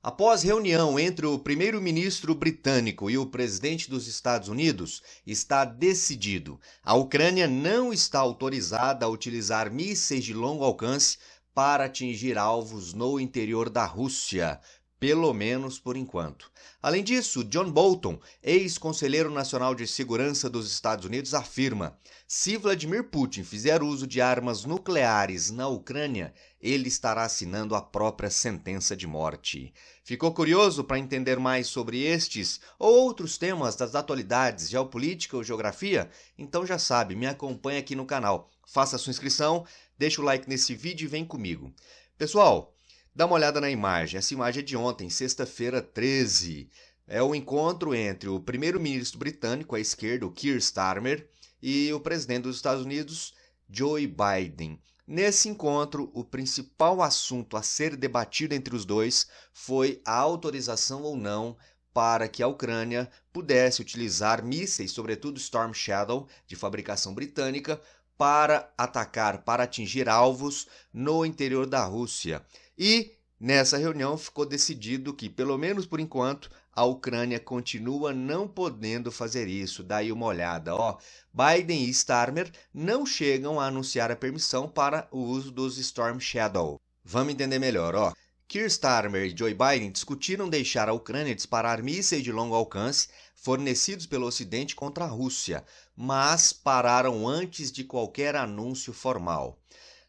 Após reunião entre o primeiro-ministro britânico e o presidente dos Estados Unidos, está decidido. A Ucrânia não está autorizada a utilizar mísseis de longo alcance para atingir alvos no interior da Rússia, pelo menos por enquanto. Além disso, John Bolton, ex-conselheiro nacional de segurança dos Estados Unidos, afirma: se Vladimir Putin fizer uso de armas nucleares na Ucrânia, ele estará assinando a própria sentença de morte. Ficou curioso para entender mais sobre estes ou outros temas das atualidades, geopolítica ou geografia? Então já sabe, me acompanha aqui no canal. Faça a sua inscrição, deixa o like nesse vídeo e vem comigo. Pessoal, dá uma olhada na imagem. Essa imagem é de ontem, sexta-feira 13. É o encontro entre o primeiro-ministro britânico à esquerda, o Keir Starmer, e o presidente dos Estados Unidos, Joe Biden. Nesse encontro, o principal assunto a ser debatido entre os dois foi a autorização ou não para que a Ucrânia pudesse utilizar mísseis, sobretudo Storm Shadow, de fabricação britânica, para atacar, para atingir alvos no interior da Rússia. E nessa reunião ficou decidido que, pelo menos por enquanto, a Ucrânia continua não podendo fazer isso. Daí uma olhada, ó. Biden e Starmer não chegam a anunciar a permissão para o uso dos Storm Shadow. Vamos entender melhor, ó. Keir Starmer e Joe Biden discutiram deixar a Ucrânia disparar mísseis de longo alcance fornecidos pelo Ocidente contra a Rússia, mas pararam antes de qualquer anúncio formal.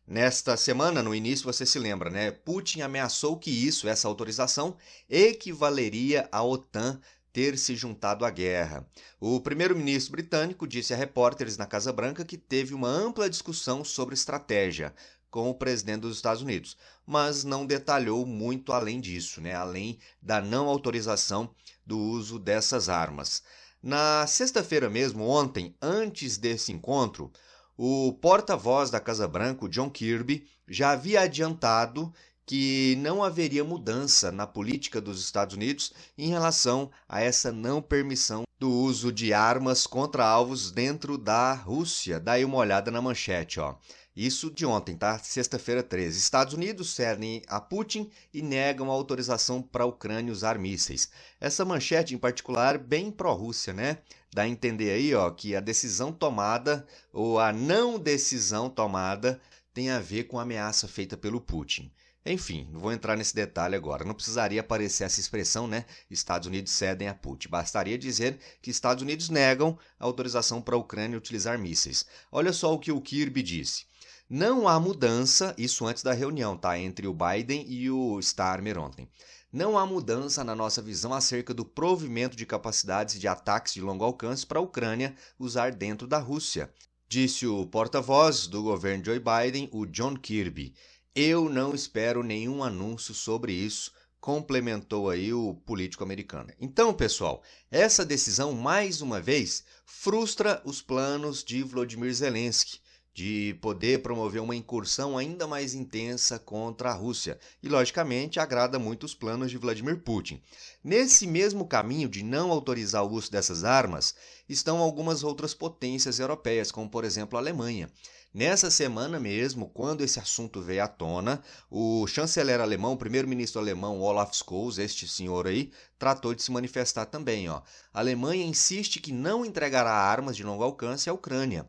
Nesta semana, no início, você se lembra, né? Putin ameaçou que essa autorização, equivaleria à OTAN ter se juntado à guerra. O primeiro-ministro britânico disse a repórteres na Casa Branca que teve uma ampla discussão sobre estratégia com o presidente dos Estados Unidos, mas não detalhou muito além disso, né? Além da não autorização do uso dessas armas. Na sexta-feira mesmo, ontem, antes desse encontro, o porta-voz da Casa Branca, John Kirby, já havia adiantado que não haveria mudança na política dos Estados Unidos em relação a essa não permissão do uso de armas contra alvos dentro da Rússia. Daí uma olhada na manchete, ó. Isso de ontem, tá? Sexta-feira 13. Estados Unidos cedem a Putin e negam a autorização para a Ucrânia usar mísseis. Essa manchete em particular bem pró-Rússia, né? Dá a entender aí, ó, que a decisão tomada ou a não decisão tomada tem a ver com a ameaça feita pelo Putin. Enfim, não vou entrar nesse detalhe agora. Não precisaria aparecer essa expressão, né? Estados Unidos cedem a Putin. Bastaria dizer que Estados Unidos negam a autorização para a Ucrânia utilizar mísseis. Olha só o que o Kirby disse. Não há mudança, isso antes da reunião, tá? Entre o Biden e o Starmer ontem. Não há mudança na nossa visão acerca do provimento de capacidades de ataques de longo alcance para a Ucrânia usar dentro da Rússia, disse o porta-voz do governo Joe Biden, o John Kirby. Eu não espero nenhum anúncio sobre isso, complementou aí o político americano. Então, pessoal, essa decisão, mais uma vez, frustra os planos de Volodymyr Zelensky de poder promover uma incursão ainda mais intensa contra a Rússia e, logicamente, agrada muito os planos de Vladimir Putin. Nesse mesmo caminho de não autorizar o uso dessas armas estão algumas outras potências europeias, como, por exemplo, a Alemanha. Nessa semana mesmo, quando esse assunto veio à tona, o chanceler alemão, o primeiro-ministro alemão Olaf Scholz, este senhor aí, tratou de se manifestar também, ó. A Alemanha insiste que não entregará armas de longo alcance à Ucrânia.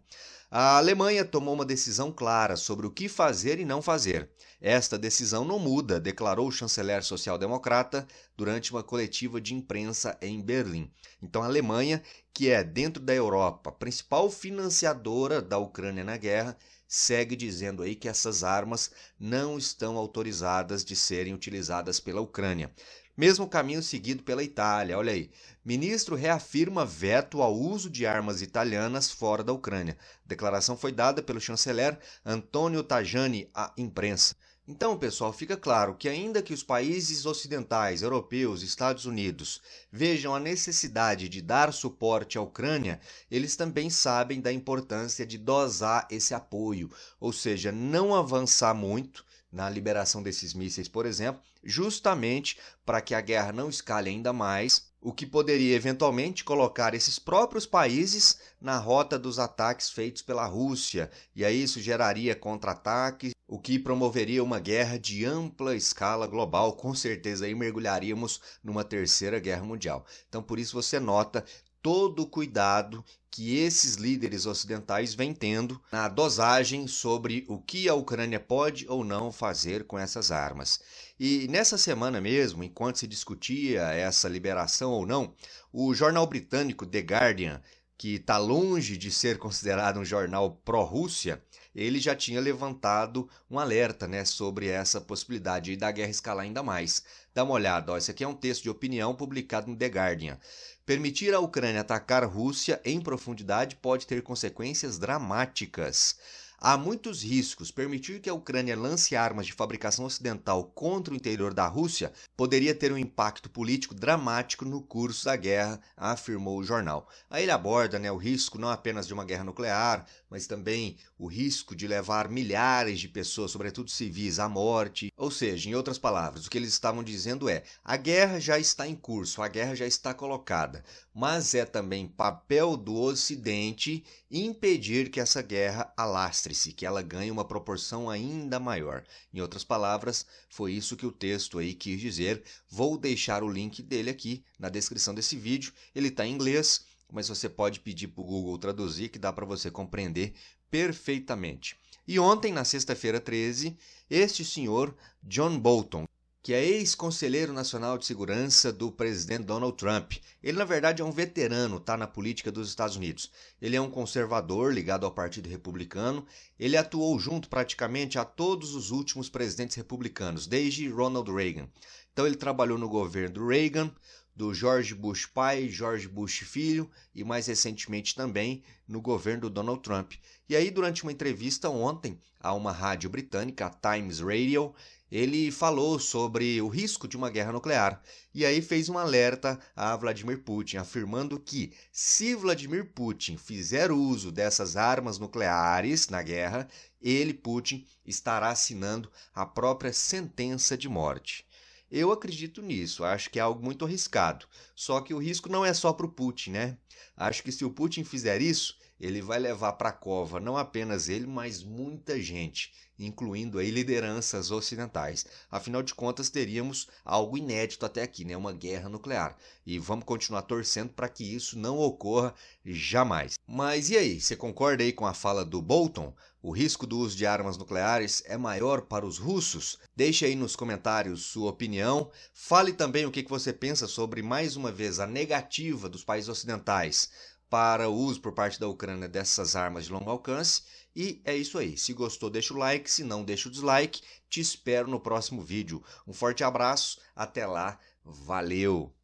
A Alemanha tomou uma decisão clara sobre o que fazer e não fazer. Esta decisão não muda, declarou o chanceler social-democrata durante uma coletiva de imprensa em Berlim. Então a Alemanha, que é dentro da Europa a principal financiadora da Ucrânia na guerra, segue dizendo aí que essas armas não estão autorizadas de serem utilizadas pela Ucrânia. Mesmo caminho seguido pela Itália, olha aí. Ministro reafirma veto ao uso de armas italianas fora da Ucrânia. A declaração foi dada pelo chanceler Antonio Tajani à imprensa. Então, pessoal, fica claro que ainda que os países ocidentais, europeus, Estados Unidos, vejam a necessidade de dar suporte à Ucrânia, eles também sabem da importância de dosar esse apoio, ou seja, não avançar muito na liberação desses mísseis, por exemplo, justamente para que a guerra não escale ainda mais, o que poderia eventualmente colocar esses próprios países na rota dos ataques feitos pela Rússia, e aí isso geraria contra-ataques o que promoveria uma guerra de ampla escala global. Com certeza aí mergulharíamos numa terceira guerra mundial. Então por isso você nota todo o cuidado que esses líderes ocidentais vêm tendo na dosagem sobre o que a Ucrânia pode ou não fazer com essas armas. E nessa semana mesmo, enquanto se discutia essa liberação ou não, o jornal britânico The Guardian, que está longe de ser considerado um jornal pró-Rússia, ele já tinha levantado um alerta, né, sobre essa possibilidade da guerra escalar ainda mais. Dá uma olhada, ó, esse aqui é um texto de opinião publicado no The Guardian. Permitir a Ucrânia atacar a Rússia em profundidade pode ter consequências dramáticas. Há muitos riscos. Permitir que a Ucrânia lance armas de fabricação ocidental contra o interior da Rússia poderia ter um impacto político dramático no curso da guerra, afirmou o jornal. Aí ele aborda, né, o risco não apenas de uma guerra nuclear, mas também o risco de levar milhares de pessoas, sobretudo civis, à morte. Ou seja, em outras palavras, o que eles estavam dizendo é: a guerra já está em curso, a guerra já está colocada, mas é também papel do Ocidente impedir que essa guerra alastre-se, que ela ganhe uma proporção ainda maior. Em outras palavras, foi isso que o texto aí quis dizer. Vou deixar o link dele aqui na descrição desse vídeo. Ele está em inglês, mas você pode pedir para o Google traduzir, que dá para você compreender perfeitamente. E ontem, na sexta-feira 13, este senhor John Bolton, que é ex-conselheiro nacional de segurança do presidente Donald Trump. Ele, na verdade, é um veterano, tá, na política dos Estados Unidos. Ele é um conservador ligado ao Partido Republicano. Ele atuou junto praticamente a todos os últimos presidentes republicanos, desde Ronald Reagan. Então ele trabalhou no governo do Reagan, do George Bush pai, George Bush filho e mais recentemente também no governo do Donald Trump. E aí, durante uma entrevista ontem a uma rádio britânica, a Times Radio, ele falou sobre o risco de uma guerra nuclear e aí fez um alerta a Vladimir Putin, afirmando que se Vladimir Putin fizer uso dessas armas nucleares na guerra, ele, Putin, estará assinando a própria sentença de morte. Eu acredito nisso, acho que é algo muito arriscado. Só que o risco não é só para o Putin, né? Acho que se o Putin fizer isso, ele vai levar para a cova não apenas ele, mas muita gente, incluindo aí lideranças ocidentais. Afinal de contas, teríamos algo inédito até aqui, né? Uma guerra nuclear. E vamos continuar torcendo para que isso não ocorra jamais. Mas e aí, você concorda aí com a fala do Bolton? O risco do uso de armas nucleares é maior para os russos? Deixe aí nos comentários sua opinião. Fale também o que você pensa sobre, mais uma vez, a negativa dos países ocidentais para o uso por parte da Ucrânia dessas armas de longo alcance. E é isso aí. Se gostou, deixa o like. Se não, deixa o dislike. Te espero no próximo vídeo. Um forte abraço. Até lá. Valeu!